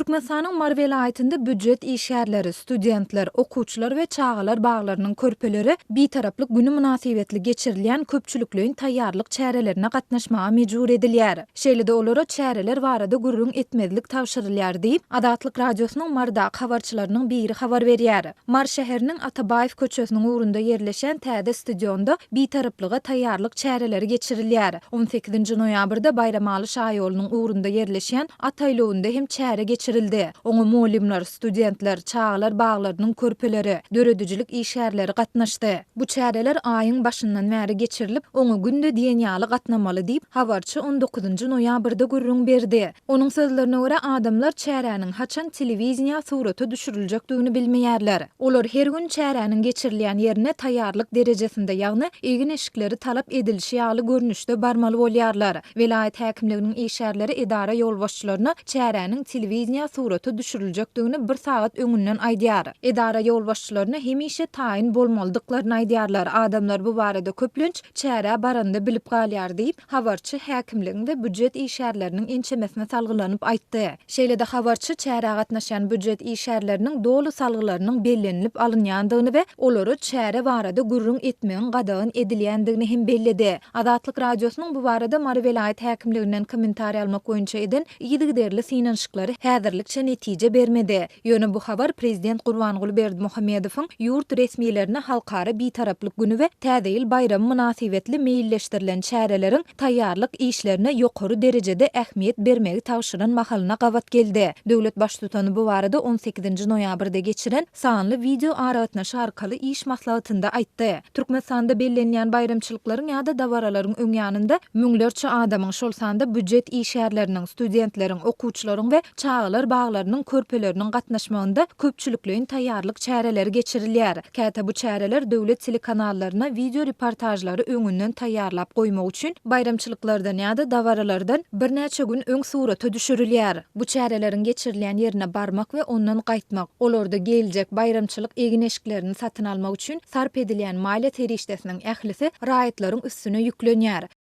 Türkmenistanyň Mar welaýatynda büjet işgärleri, studentler, okuwçylar we çagalar baglarynyň körpeleri bitaraplyk güni mynasybetli geçirilýän köpçülikleýin taýýarlyk çärelerine gatnaşmaga mejbur edilýär. Şeýle-de olara çäreler barada gürrüň etmezlik tabşyrylýar diýip Azatlyk Radiosynyň Marydaky habarçylarynyň biri habar berýär. Mar şäheriniň Atabaýew köçesiniň ugrunda ýerleşen täze stadionda bitaraplyga taýýarlyk çäreleri geçirilýär. 18-nji noýabrda Bayramaly şaýolunyň ugrunda ýerleşen ataýlowynda hem çäre geçirildi. Oňa muallimler, studentler, çagalar baglarynyň körpeleri, döredüjilik işgärleri gatnaşdy. Bu çäreler aýyň başyndan bäri geçirilip, oňa günde diýenýaly gatnamaly diýip habarçy 19-njy noýabrda gürrüň berdi. Onuň sözlerine görä adamlar çärenin haçan telewiziýa suraty düşüriljekdigini bilmeýärler. Olar her gün çärenin geçirilýän ýerine taýýarlyk derejesinde, ýagny egin eşikleri talap edilişi ýaly görnüşde barmaly bolýarlar. Welaýat häkimliginiň işgärleri edara ýolbaşçylaryna çärenin telewiziýa suraty düşüriljekdigini bir sagat öňünden aýdýar. Edara ýolbaşçylaryna hemişe taýin bolmalydyklaryny aýdýarlar. Adamlar bu barada köplenç çäre baranda bilip galýar diýip habarçy häkimligiň we büjet işgärleriniň ençemesine salgylanyp aýtdy. Şeýle-de habarçy çäre gatnaşan büjet işgärleriniň dolu salgylarynyň bellenilip alynýandygyny we olary çäre barada gürrüň etmegiň gadagyň edilýändigini hem belledi. Azatlyk Radiosynyň bu barada Mar welaýat häkimliginden kommentariýa almak boýunça eden ýygyderli synanşyklary häzirlikçe netije bermedi. Ýöne bu habar prezident Gurbanguly Berdimuhammedowyň ýurt resmiýetlerine halkara bitaraplyk güni we täze ýyl bayramy mynasybetli meýilleşdirilen çärelerin taýýarlyk işlerine ýokary derejede ähmiýet bermegi tawşyran mahalyna gawat geldi. Döwlet baştutany bu barada 18-nji noýabrda geçiren sanly video aragatnaşy arkaly iş maslahatynda aýtdy. Türkmenistanda bellenýän bayramçylyklaryň ýa-da dawaralaryň öňýanynda müňlerçe adamyň şol sanda büjet işgärleriniň, studentleriň, okuwçylaryň we çagalar baglarynyň körpeleriniň gatnaşmagynda köpçülikleýin taýýarlyk çäreleri geçirilýär. Käte bu çäreler döwlet telekanallarına video reportajlary öňünden taýýarlap goýmak üçin bayramçylyklardan ýa-da dawaralardan bir näçe gün öň suraty düşürilýär. Bu çärelerin geçirilýän ýerine barmak we ondan gaýtmak, olarda geljek bayramçylyk egin eşiklerini satyn almak üçin sarp edilýän maýla terişdesiniň ählisi raýatlaryň üstüne ýüklenýär.